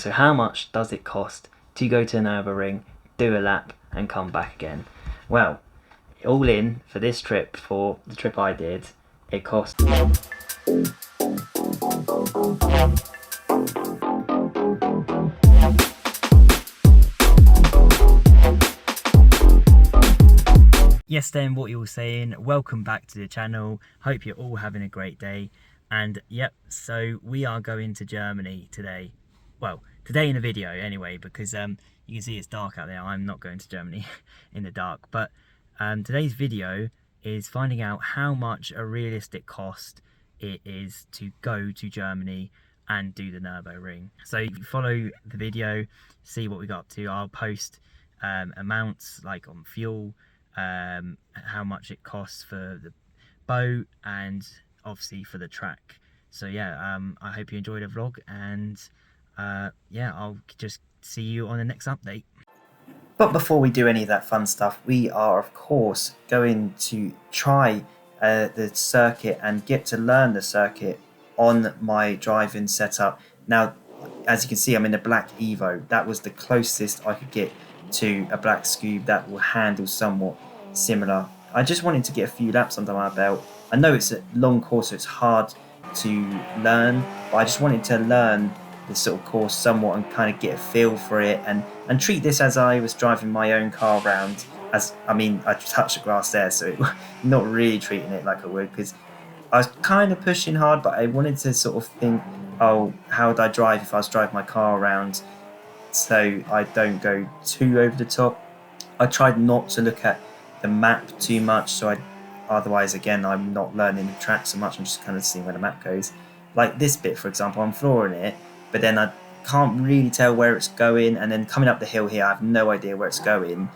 So how much does it cost to go to Nurburgring, do a lap and come back again? Well, all in for this trip, for the trip I did, it cost Yes then, what you're saying, welcome back to the channel. Hope you're all having a great day. And yep, so we are going to Germany today. Well, today in the video anyway, because you can see it's dark out there. I'm not going to Germany in the dark, but today's video is finding out how much a realistic cost it is to go to Germany and do the Nurburgring. So you follow the video, see what we got up to. I'll post amounts like on fuel, how much it costs for the boat, and obviously for the track. So yeah, I hope you enjoyed the vlog, and yeah, I'll just see you on the next update. But before we do any of that fun stuff, we are of course going to try the circuit and get to learn the circuit on my driving setup. Now, as you can see, I'm in a black Evo. That was the closest I could get to a black Scoob that will handle somewhat similar. I just wanted to get a few laps under my belt. I know it's a long course, so it's hard to learn, but I just wanted to learn this sort of course somewhat and kind of get a feel for it, and treat this as I was driving my own car around. As I mean, I touched the grass there, so not really treating it like I would, because I was kind of pushing hard, but I wanted to sort of think, oh, how would I drive if I was driving my car around, so I don't go too over the top. I tried not to look at the map too much, so otherwise again I'm not learning the track so much. I'm just kind of seeing where the map goes. Like this bit, for example, I'm flooring it, but then I can't really tell where it's going, and then coming up the hill here I have no idea where it's going.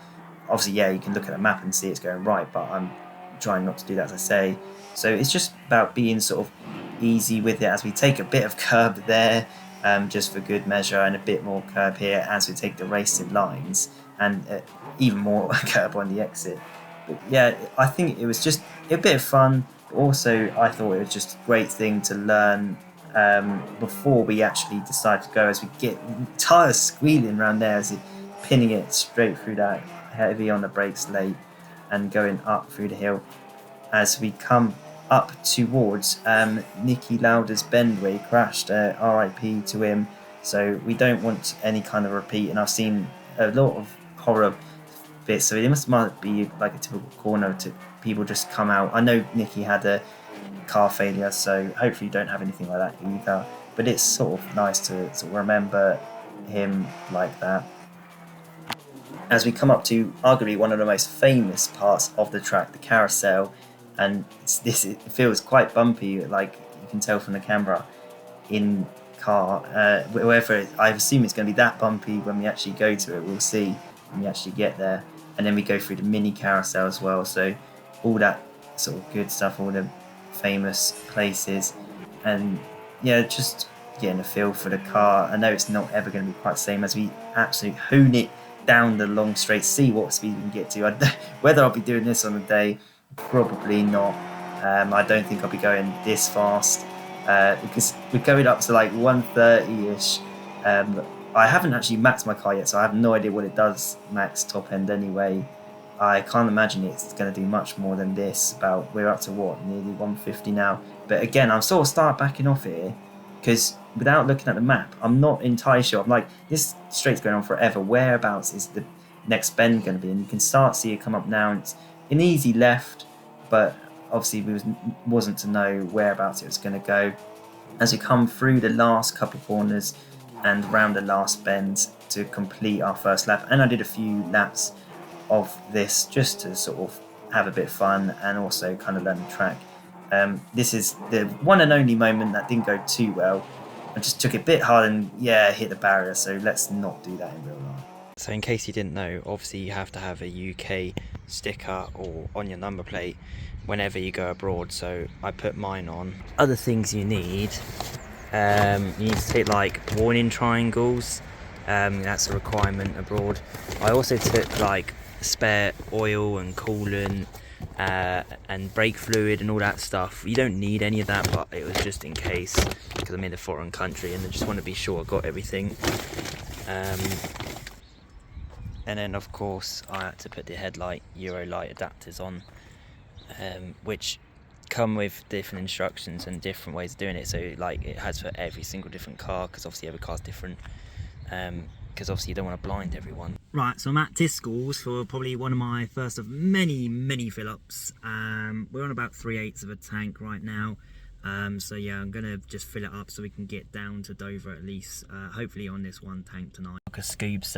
Obviously, yeah, you can look at the map and see it's going right, but I'm trying not to do that, as I say. So it's just about being sort of easy with it as we take a bit of curb there, just for good measure, and a bit more curb here as we take the racing lines, and even more curb on the exit. But yeah, I think it was just a bit of fun. Also, I thought it was just a great thing to learn before we actually decide to go, as we get tyres squealing around there as it pinning it straight through that, heavy on the brakes late, and going up through the hill as we come up towards Niki Lauda's bend where he crashed. RIP to him. So we don't want any kind of repeat, and I've seen a lot of horror bits, so it might be like a typical corner to people just come out. I know Niki had a car failure, so hopefully you don't have anything like that either, but it's sort of nice to remember him like that. As we come up to arguably one of the most famous parts of the track, the carousel, and it feels quite bumpy, like you can tell from the camera in car. However, I assume it's going to be that bumpy when we actually go to it. We'll see when we actually get there. And then we go through the mini carousel as well, so all that sort of good stuff, all the famous places, and yeah, just getting a feel for the car. I know it's not ever going to be quite the same as we absolutely hoon it down the long straight, see what speed we can get to. Whether I'll be doing this on the day, probably not. I don't think I'll be going this fast, because we're going up to like 130-ish. I haven't actually maxed my car yet, so I have no idea what it does max top end anyway. I can't imagine it's going to do much more than this. We're up to what, nearly 150 now. But again, I'm sort of start backing off here, because without looking at the map, I'm not entirely sure. I'm like, this straight's going on forever. Whereabouts is the next bend going to be? And you can start see it come up now, and it's an easy left, but obviously we wasn't to know whereabouts it was going to go. As we come through the last couple of corners and round the last bend to complete our first lap, and I did a few laps of this just to sort of have a bit of fun and also kind of learn the track. This is the one and only moment that didn't go too well. I just took it a bit hard and yeah, hit the barrier, so let's not do that in real life. So in case you didn't know, obviously you have to have a UK sticker or on your number plate whenever you go abroad, so I put mine on. Other things you need to take like warning triangles, that's a requirement abroad. I also took like spare oil and coolant, and brake fluid and all that stuff. You don't need any of that, but it was just in case, because I'm in a foreign country and I just want to be sure I got everything. And then of course I had to put the headlight Euro light adapters on, which come with different instructions and different ways of doing it. So like it has for every single different car, because obviously every car's different, because obviously you don't want to blind everyone. Right, so I'm at Tiscals for probably one of my first of many fill-ups. We're on about 3/8 of a tank right now. So yeah, I'm gonna just fill it up so we can get down to Dover at least, hopefully on this one tank tonight. Because Scoobs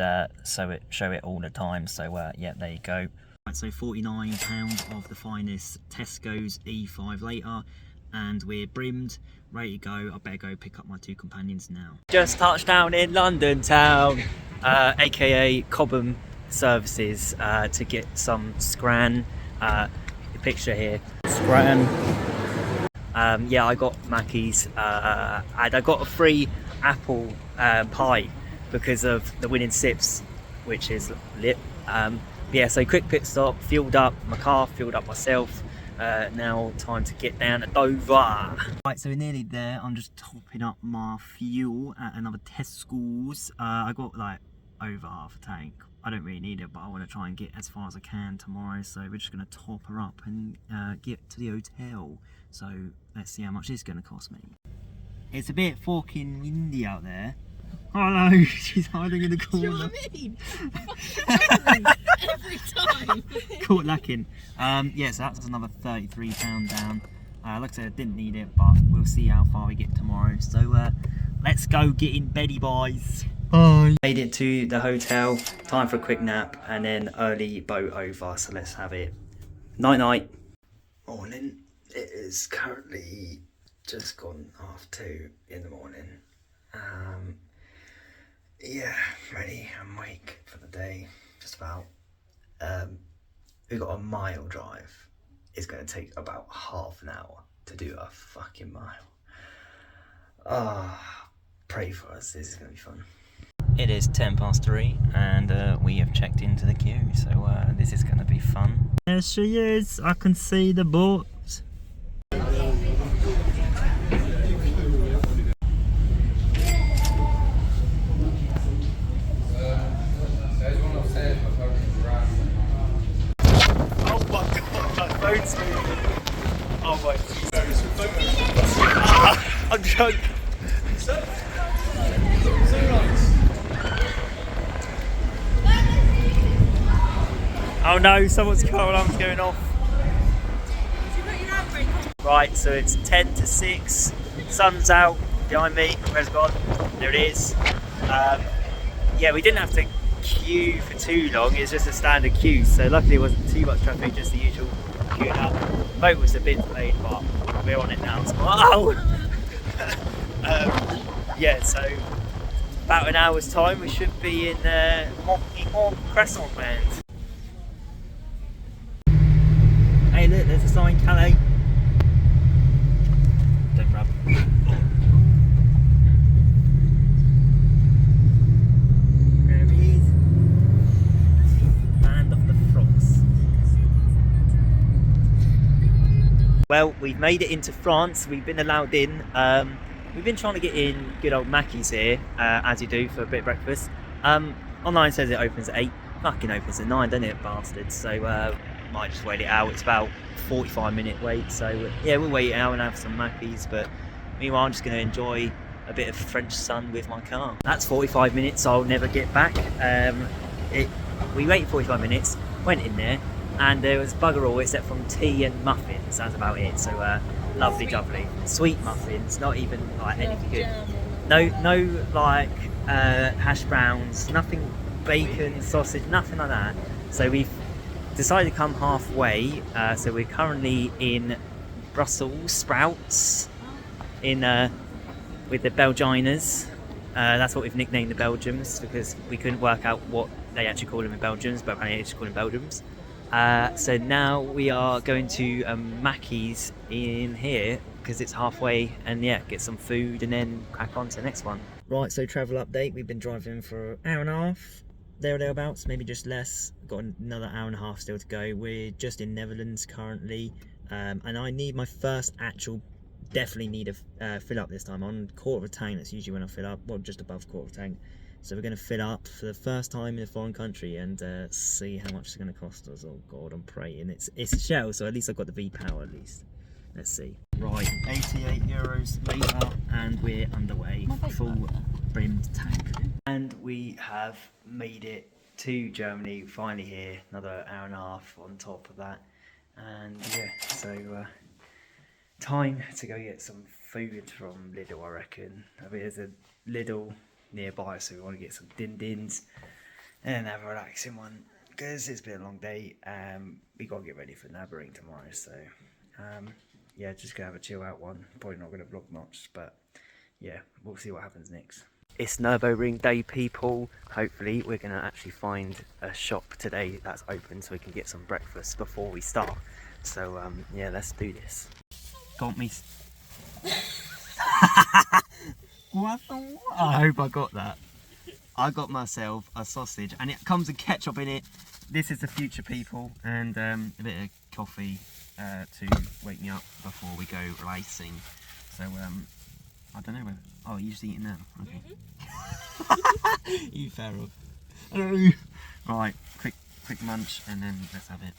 show it all the time, so yeah, there you go. Right, so £49 of the finest Tesco's E5 later, and we're brimmed, ready to go. I better go pick up my 2 companions now. Just touched down in London town, aka Cobham Services, to get some scran. Picture here, scran. Yeah, I got Mackey's, and I got a free apple pie because of the winning sips, which is lit. Yeah, so quick pit stop, fueled up my car, fueled up myself. Now time to get down to Dover. Right, so we're nearly there. I'm just topping up my fuel at another Tesco's. I got like over half a tank. I don't really need it, but I want to try and get as far as I can tomorrow, so we're just going to top her up and get to the hotel. So let's see how much it's going to cost me. It's a bit fucking windy out there. Oh no, she's hiding in the corner. Do you know what I mean? Every time. Caught lacking. Yeah, so that's another £33 down. Like I said, I didn't need it, but we'll see how far we get tomorrow. So let's go get in beddy, boys. Bye. Made it to the hotel. Time for a quick nap and then early boat over. So let's have it. Night night. Morning. It is currently just gone 2:30 in the morning. Yeah, ready and awake for the day. Just about. We've got a mile drive. It's going to take about half an hour to do a fucking mile. Pray for us. This is going to be fun. It is 3:10 and we have checked into the queue, so this is going to be fun. There she is. I can see the boat. Oh my God. I'm drunk. Oh no, someone's car alarm's going off. Right, so it's 10 to 6. Sun's out behind me. Where's it gone? There it is. Yeah, we didn't have to queue for too long. It's just a standard queue, so luckily it wasn't too much traffic, just the usual queuing up. The boat was a bit delayed, but we're on it now. So, yeah, so about an hour's time we should be in Mont Crescent land. Hey look, there's a sign, Calais. Don't rub. There he is. Land of the frogs. Well, we've made it into France. We've been allowed in. We've been trying to get in good old Mackey's here, as you do for a bit of breakfast. Online says it opens at 8. Fucking opens at 9, doesn't it, bastards? So might just wait it out. It's about 45-minute wait. So yeah, we'll wait it out and have some Mackey's. But meanwhile, I'm just going to enjoy a bit of French sun with my car. That's 45 minutes. I'll never get back. We waited 45 minutes, went in there, and there was bugger all except from tea and muffins. That's about it. So lovely, lovely. Sweet muffins, not even like anything good. No like hash browns, nothing, bacon, sausage, nothing like that. So we've decided to come halfway. So we're currently in Brussels Sprouts with the Belginas. That's what we've nicknamed the Belgians, because we couldn't work out what they actually call them in Belgians, but apparently they just call them Belgians. So now we are going to Mackey's in here because it's halfway, and yeah, get some food and then crack on to the next one. Right, so travel update. We've been driving for an hour and a half. there or thereabouts, maybe just less. Got another hour and a half still to go. We're just in Netherlands currently, and I need my first actual, definitely need a fill up this time. I'm on quarter of a tank. That's usually when I fill up, well, just above quarter of a tank. So we're going to fill up for the first time in a foreign country and see how much it's going to cost us. Oh God, I'm praying. It's a Shell, so at least I've got the V-Power at least. Let's see. Right, 88 euros later and we're underway. Full brimmed tank. And we have made it to Germany, finally here. Another hour and a half on top of that. And yeah, so time to go get some food from Lidl, I reckon. I mean, there's a Lidl nearby, so we want to get some din-dins and have a relaxing one because it's been a long day. We got to get ready for Nurburgring tomorrow, so yeah, just gonna have a chill out one. Probably not gonna vlog much, but yeah, we'll see what happens next. It's Nurburgring day, people. Hopefully we're gonna actually find a shop today that's open so we can get some breakfast before we start. So yeah, let's do this. Got me. What the? I hope I got that. I got myself a sausage and it comes with ketchup in it. This is the future, people, and a bit of coffee to wake me up before we go racing. So I don't know whether... Oh, you're just eating now? Okay. You feral. Right, quick munch and then let's have it.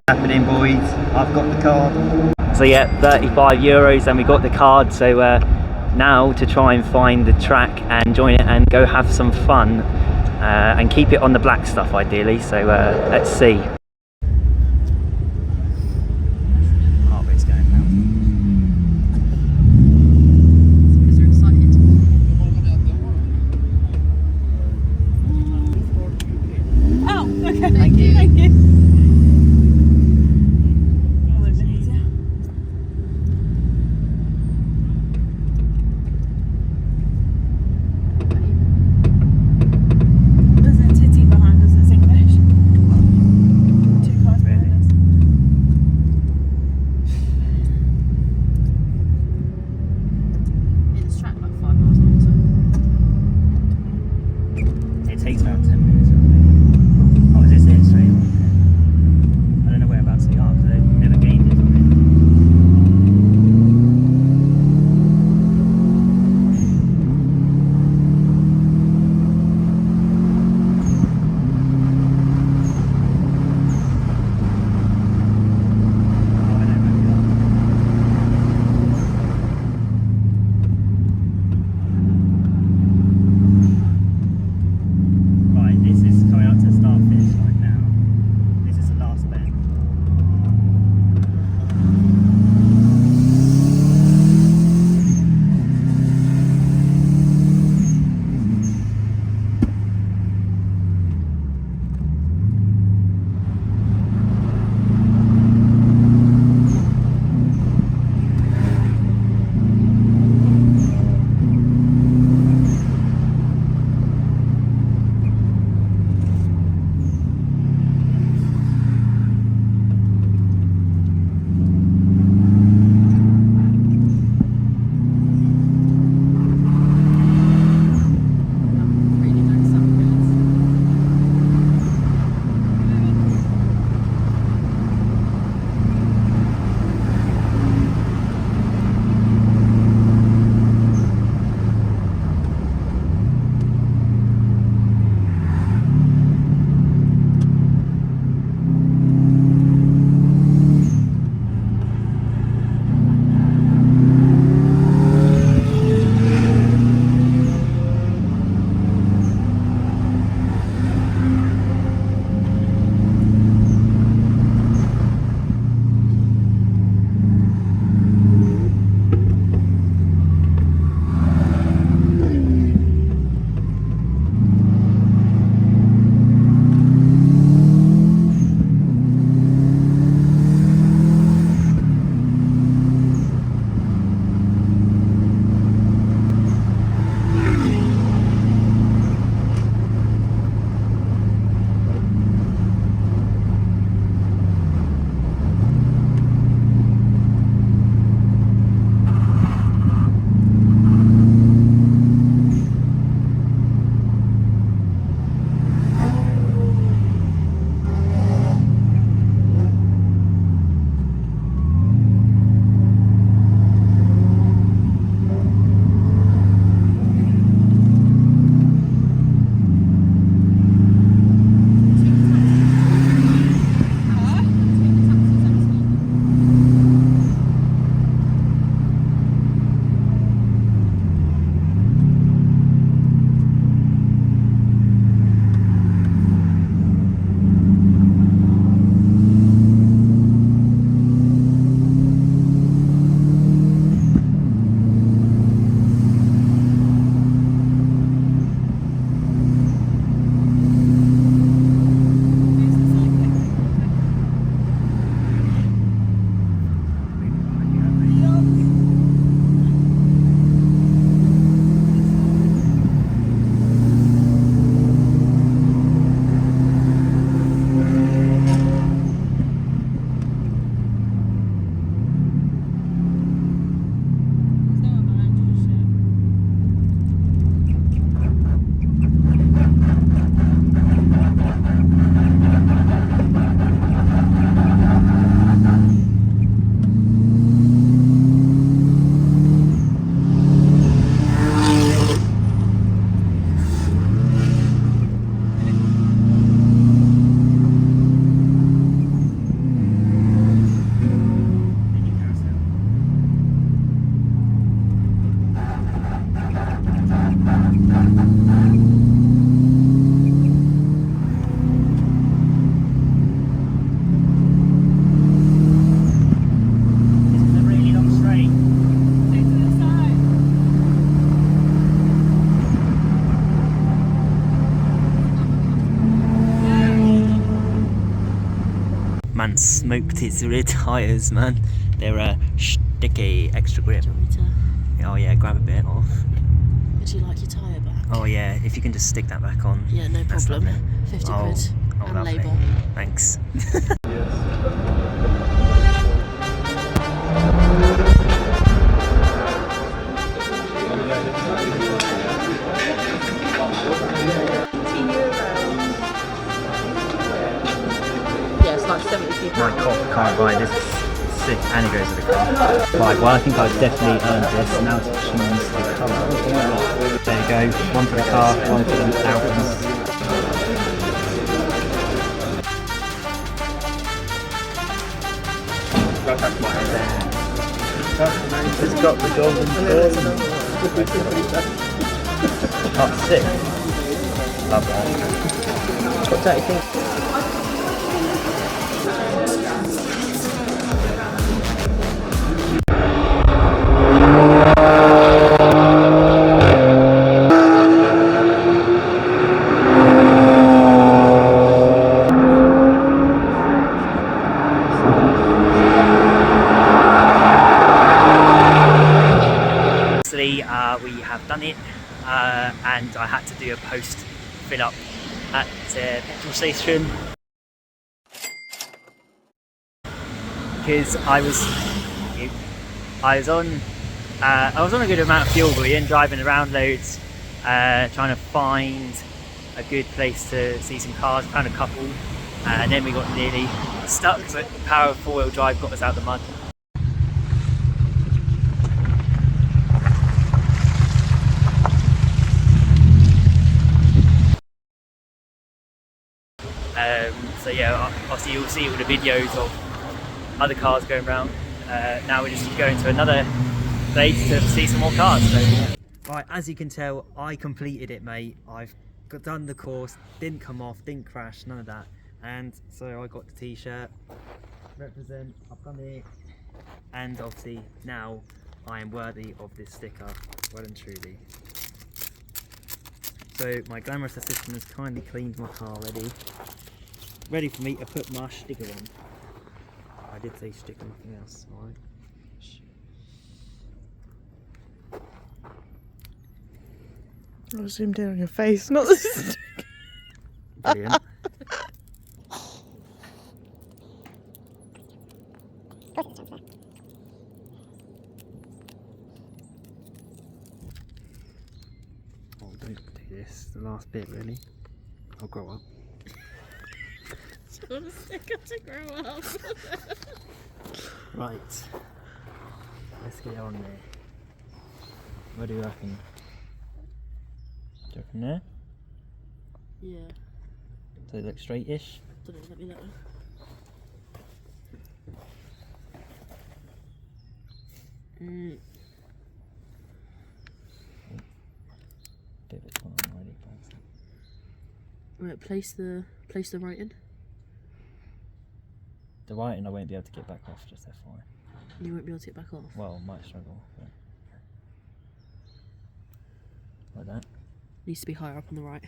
Happening, boys. I've got the card. So yeah, 35 euros and we got the card. So now to try and find the track and join it and go have some fun and keep it on the black stuff ideally. So let's see. smoked its rear tyres, man. They're sticky, extra grip. Do you want me to... Oh yeah, grab a bit off. Would you like your tyre back? Oh yeah, if you can just stick that back on. Yeah, no problem. Lovely. 50 oh, quid and lovely. label. Thanks. Yeah, it's like 70p. My cop can't buy this. It's sick, and it goes with the car. Right, well I think I've definitely earned this. Now to choose the colour. There you go. One for the car, one for the albums. It's got the golden coin. Oh, sick. Love that. What's that you think? We have done it, and I had to do a post fill up at the petrol station because I was on a good amount of fuel, but we ended driving around loads, trying to find a good place to see some cars. Found a couple, and then we got nearly stuck, but the power of 4-wheel drive got us out of the mud. So yeah, obviously you'll see all the videos of other cars going around. Now we're just going to another place to see some more cars. So, yeah. Right, as you can tell, I completed it, mate. I've done the course, didn't come off, didn't crash, none of that. And so I got the t-shirt, represent, I've done it. And obviously now I am worthy of this sticker, well and truly. So my glamorous assistant has kindly cleaned my car ready for me to put my sticker on. I did say sticker, nothing else, alright. I was zoomed in on your face, not the sticker. Brilliant. Oh, don't do this. The last bit, really. I'll grow up. Do you want a sticker to grow up? Right. Let's get on there. What do you reckon? Do you reckon there? Yeah. Does it look straight-ish? Don't know, let me know. Bit of it's not on already, but... Right, place the writing. The writing I won't be able to get back off, just FYI. You won't be able to get back off? Well, might struggle, but... Like that. Needs to be higher up on the right.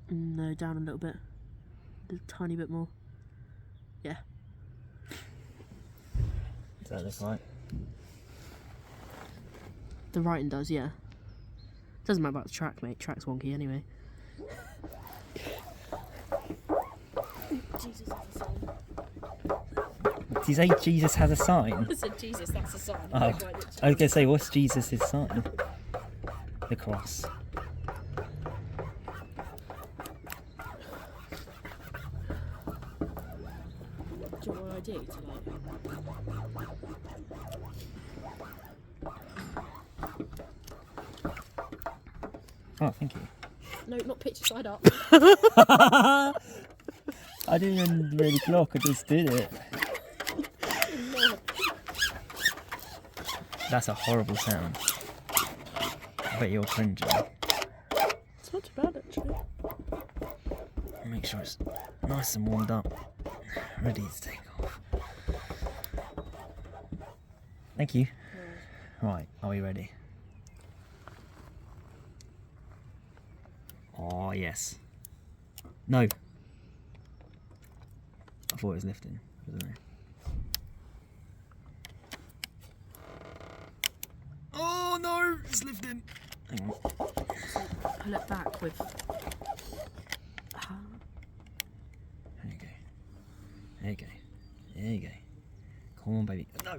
No, down a little bit. A tiny bit more. Yeah. Does that look right? The writing does, yeah. Doesn't matter about the track, mate. Track's wonky anyway. Jesus has a sign. Did you say Jesus has a sign? I said Jesus, that's a sign. Oh, I was going to say, what's Jesus' sign? The cross. Do you want my ID tonight? Oh, thank you. No, not picture side up. I didn't even really clock, I just did it. That's a horrible sound. I bet you're cringing. It's not too bad, actually. Make sure it's nice and warmed up, ready to take off. Thank you. Right, are we ready? Oh, yes. No. I thought it was lifting. I don't know. Oh no, it's lifting. Hang on. Pull it back with. There you go. There you go. There you go. Come on, baby. No.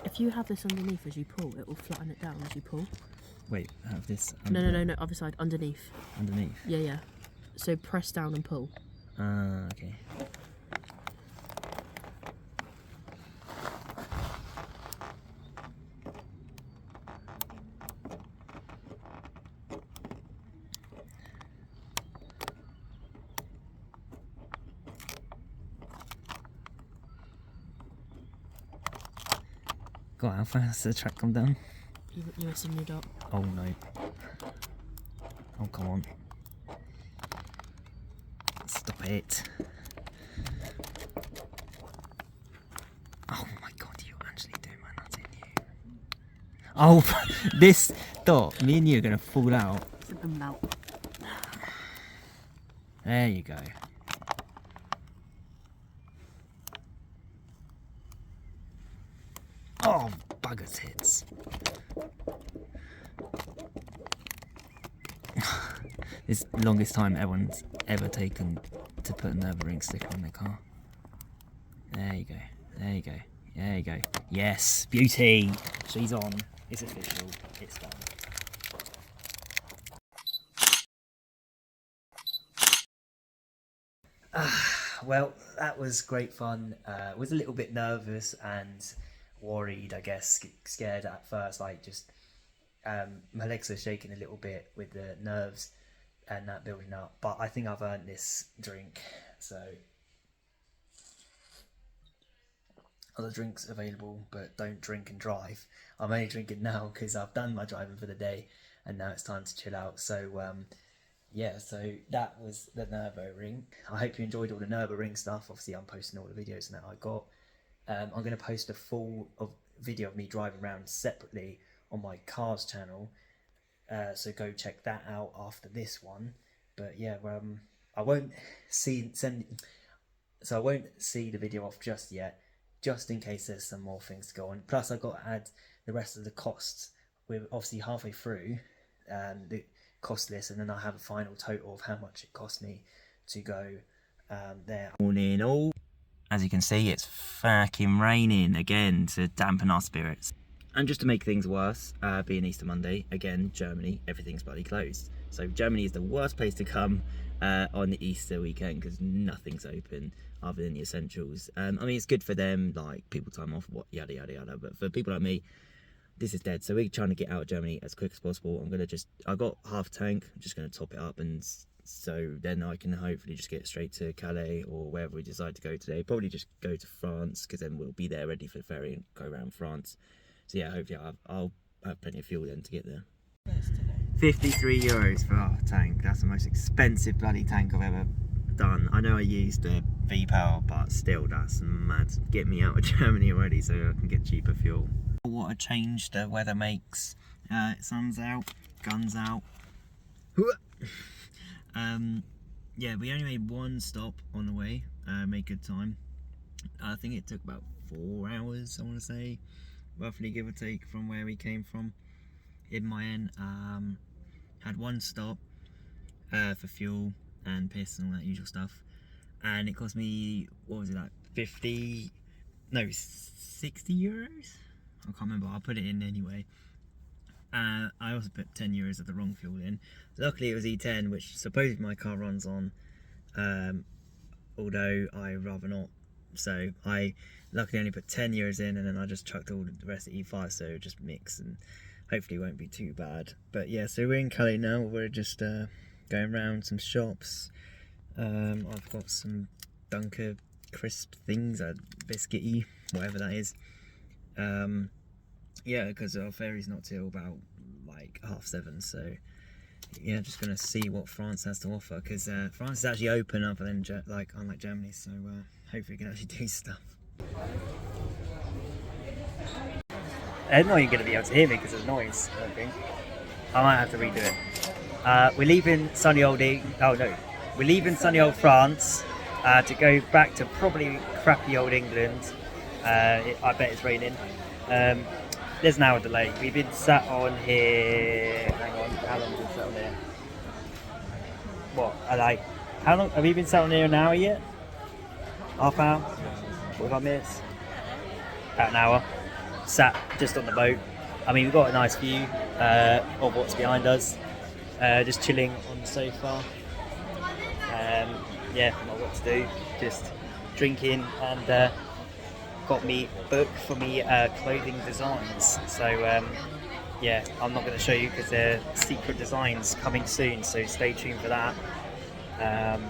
If you have this underneath as you pull, it will flatten it down as you pull. Wait, have this. No, other side, underneath. Underneath. Yeah. So press down and pull. Okay. God, how fast does the track come down? You're missing your dot. Oh no. Oh, come on. Stop it. Oh my god, you actually do, man. That's in you. Oh, this dot, me and you are going to fall out. It's an melt. There you go. Oh, bugger's hits. This is the longest time everyone's ever taken to put a Nurburgring sticker on their car. There you go. There you go. There you go. Yes, beauty. She's on. It's official. It's done. Well, that was great fun. Was a little bit nervous and worried, I guess, scared at first. Like just my legs are shaking a little bit with the nerves and that building up. But I think I've earned this drink. So other drinks available, but don't drink and drive. I'm only drinking now because I've done my driving for the day, and now it's time to chill out. So yeah, so that was the Nurburgring. I hope you enjoyed all the Nurburgring stuff. Obviously, I'm posting all the videos now I got. I'm going to post a full video of me driving around separately on my cars channel. So go check that out after this one. But yeah, I won't see the video off just yet, just in case there's some more things to go on. Plus, I've got to add the rest of the costs. We're obviously halfway through the cost list, and then I'll have a final total of how much it cost me to go there. Morning all. As you can see, it's fucking raining again to dampen our spirits. And just to make things worse, being Easter Monday, again, Germany, everything's bloody closed. So Germany is the worst place to come on the Easter weekend because nothing's open other than the essentials. I mean, it's good for them, like people time off, what yada yada yada. But for people like me, this is dead. So we're trying to get out of Germany as quick as possible. I got half a tank. I'm just gonna top it up, and so then I can hopefully just get straight to Calais or wherever we decide to go today. Probably just go to France because then we'll be there ready for the ferry and go around France. So yeah, hopefully I'll have plenty of fuel then to get there. 53 euros for half a tank. That's the most expensive bloody tank I've ever done. I know I used a V-Power, but still, that's mad. Get me out of Germany already so I can get cheaper fuel. What a change the weather makes. Sun's out, guns out. Yeah, we only made one stop on the way. Made good time. I think it took about 4 hours, I want to say, roughly, give or take, from where we came from. In my end, had one stop for fuel and piss and all that usual stuff, and it cost me, what was it, like 60 euros? I can't remember. I'll put it in anyway. I also put 10 euros of the wrong fuel in. Luckily it was E10, which supposedly my car runs on, although I rather not. So I luckily only put 10 euros in, and then I just chucked all the rest at E5, so it just mix, and hopefully it won't be too bad. But yeah, so we're in Calais now. We're just going around some shops. I've got some Dunker crisp things, biscuity, whatever that is. Yeah, because our ferry's not till about like 7:30, so yeah, just gonna see what France has to offer, because France is actually open other than unlike Germany, so hopefully we can actually do stuff. they're not even going to be able to hear me because of the noise. I don't think. I might have to redo it. We're leaving sunny old we're leaving sunny old France to go back to probably crappy old England. I bet it's raining. There's an hour delay. We've been sat on here. Hang on, how long have we been sat on here? What? How long have you been sat on here? An hour yet? Half hour? 45 minutes? About an hour. Sat just on the boat. I mean, we've got a nice view of what's behind us. Just chilling on the sofa. Yeah, not what to do. Just drinking and got me book for me clothing designs. So yeah, I'm not going to show you because they're secret designs coming soon. So stay tuned for that. But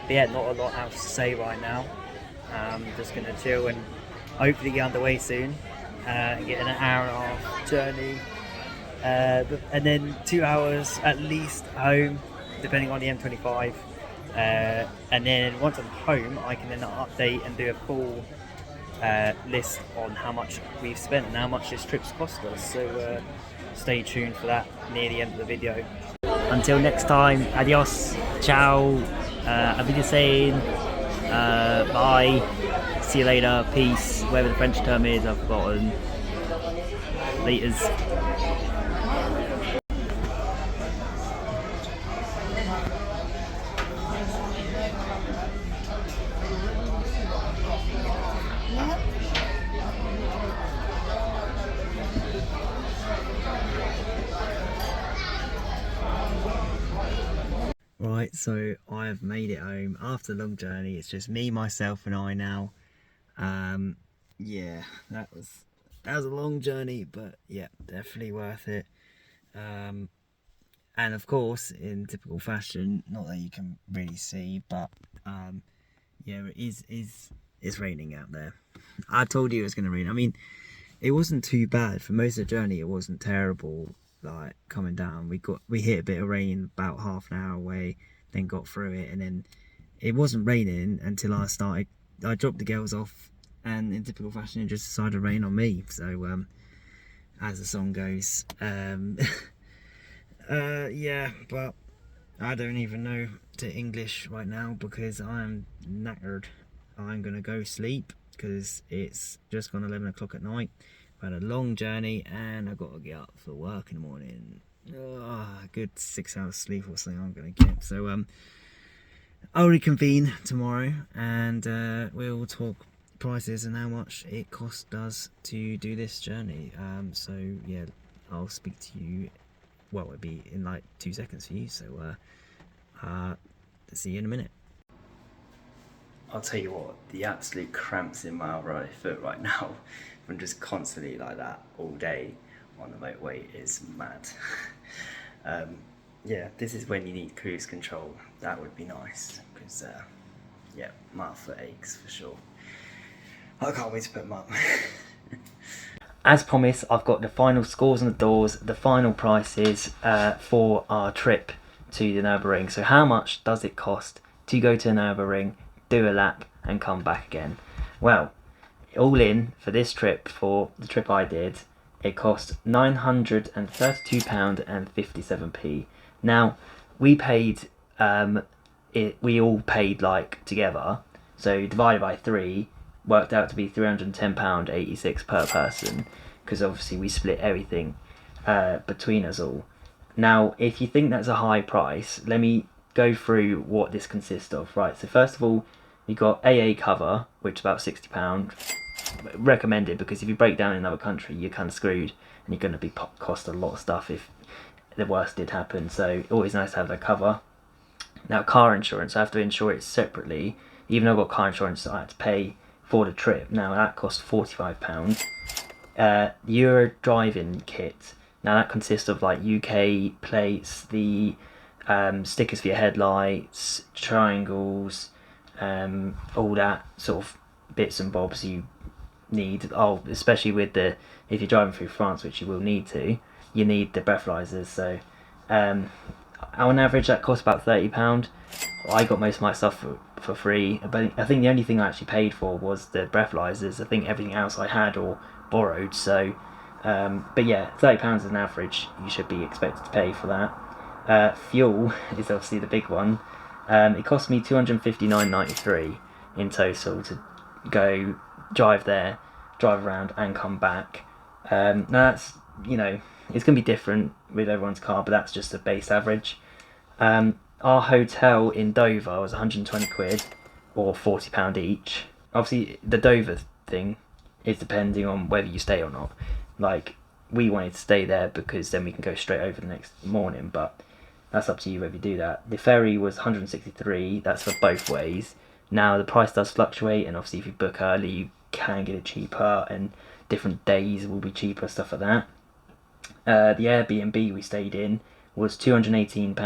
yeah, not a lot else to say right now. Just going to chill and hopefully get underway soon. Get an hour and a half journey, and then 2 hours at least home, depending on the M25. And then once I'm home, I can then update and do a full list on how much we've spent and how much this trip's cost us. So stay tuned for that near the end of the video. Until next time, adios, ciao, Auf Wiedersehen, bye, see you later, peace, whatever the French term is, I've forgotten. Laters. Right, so I have made it home after a long journey. It's just me, myself and I now. Yeah, that was a long journey, but yeah, definitely worth it. And of course, in typical fashion, not that you can really see, but yeah, it's raining out there. I told you it was going to rain. I mean, it wasn't too bad for most of the journey. It wasn't terrible. Like coming down, we hit a bit of rain about half an hour away, then got through it, and then it wasn't raining until I dropped the girls off, and in typical fashion it just decided to rain on me. So as the song goes, yeah, but I don't even know to English right now because I'm knackered. I'm gonna go sleep because it's just gone 11 o'clock at night. I've had a long journey and I've got to get up for work in the morning. A good 6 hours sleep or something I'm going to get. So I'll reconvene tomorrow and we'll talk prices and how much it cost us to do this journey. So yeah, I'll speak to you. Well, it'll be in like 2 seconds for you. So see you in a minute. I'll tell you what, the absolute cramps in my right foot right now from just constantly like that all day on the motorway is mad. Yeah, this is when you need cruise control. That would be nice because yeah, my foot aches for sure. I can't wait to put them up. As promised, I've got the final scores on the doors, the final prices for our trip to the Nurburgring. So how much does it cost to go to the Nurburgring, do a lap and come back again? Well, all in for this trip, for the trip I did, it cost £932.57. Now we paid we all paid like together, so divided by 3 worked out to be £310.86 per person, because obviously we split everything between us all. Now if you think that's a high price, let me go through what this consists of. Right, so first of all, you got AA cover, which is about £60. Recommended because if you break down in another country, you're kind of screwed and you're going to be cost a lot of stuff if the worst did happen. So always nice to have that cover. Now car insurance, I have to insure it separately. Even though I've got car insurance, I had to pay for the trip. Now that cost £45. Euro driving kit. Now that consists of like UK plates, the stickers for your headlights, triangles, all that sort of bits and bobs you need. Oh, especially with if you're driving through France, which you will need to, you need the breathalyzers. So on average that costs about £30. I got most of my stuff for free, but I think the only thing I actually paid for was the breathalyzers. I think everything else I had or borrowed. So, but yeah, £30 as an average you should be expected to pay for that. Fuel is obviously the big one. It cost me £259.93 in total to go drive there, drive around, and come back. Now that's, it's going to be different with everyone's car, but that's just a base average. Our hotel in Dover was 120 quid, or £40 each. Obviously, the Dover thing is depending on whether you stay or not. Like, we wanted to stay there because then we can go straight over the next morning, but that's up to you whether you do that. The ferry was 163, that's for both ways. Now, the price does fluctuate, and obviously if you book early, you can get it cheaper, and different days will be cheaper, stuff like that. The Airbnb we stayed in was £218,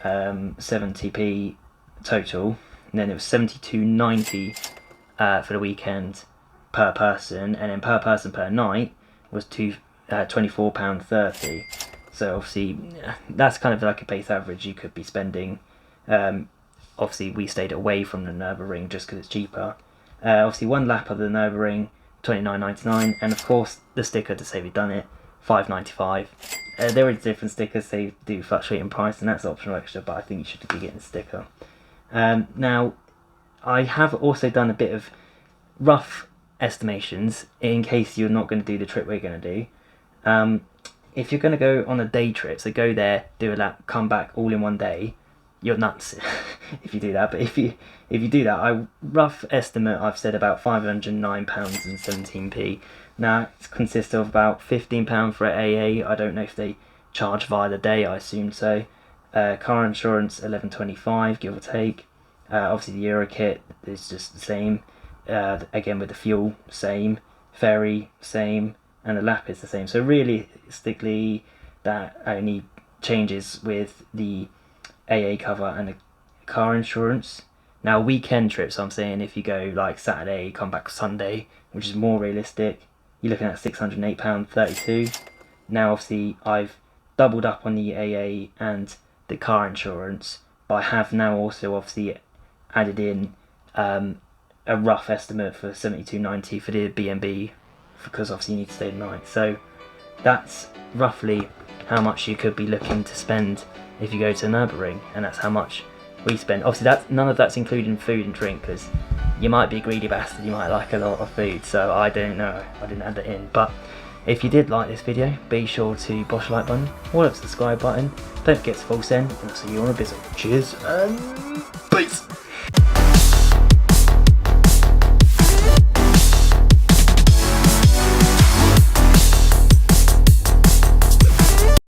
70p total, and then it was £72.90 for the weekend per person, and then per person per night was £24.30. So obviously that's kind of like a base average you could be spending. Obviously we stayed away from the Nurburgring just because it's cheaper. Obviously one lap of the Nurburgring, £29.99, and of course the sticker to say we've done it, £5.95. There are different stickers, they do fluctuate in price, and that's optional extra, but I think you should be getting a sticker. Now, I have also done a bit of rough estimations in case you're not going to do the trip we're going to do. If you're going to go on a day trip, so go there, do a lap, come back all in one day, you're nuts if you do that. But if you do that, rough estimate, I've said about £509.17. Now, it consists of about £15 for AA. I don't know if they charge via the day, I assume so. Car insurance, £11.25, give or take. Obviously, the Euro kit is just the same. Again, with the fuel, same. Ferry, same. And the lap is the same. So realistically, that only changes with the AA cover and the car insurance. Now, weekend trips, I'm saying if you go like Saturday, come back Sunday, which is more realistic, you're looking at £608.32. Now, obviously, I've doubled up on the AA and the car insurance, but I have now also obviously added in a rough estimate for £72.90 for the B&B, because obviously you need to stay the night. So that's roughly how much you could be looking to spend if you go to Nurburgring, and that's how much we spent. Obviously none of that's including food and drink, because you might be a greedy bastard, you might like a lot of food, so I don't know, I didn't add that in. But if you did like this video, be sure to bosh the like button or the subscribe button. Don't forget to full send, and I'll see you on a bizzle. Cheers and peace!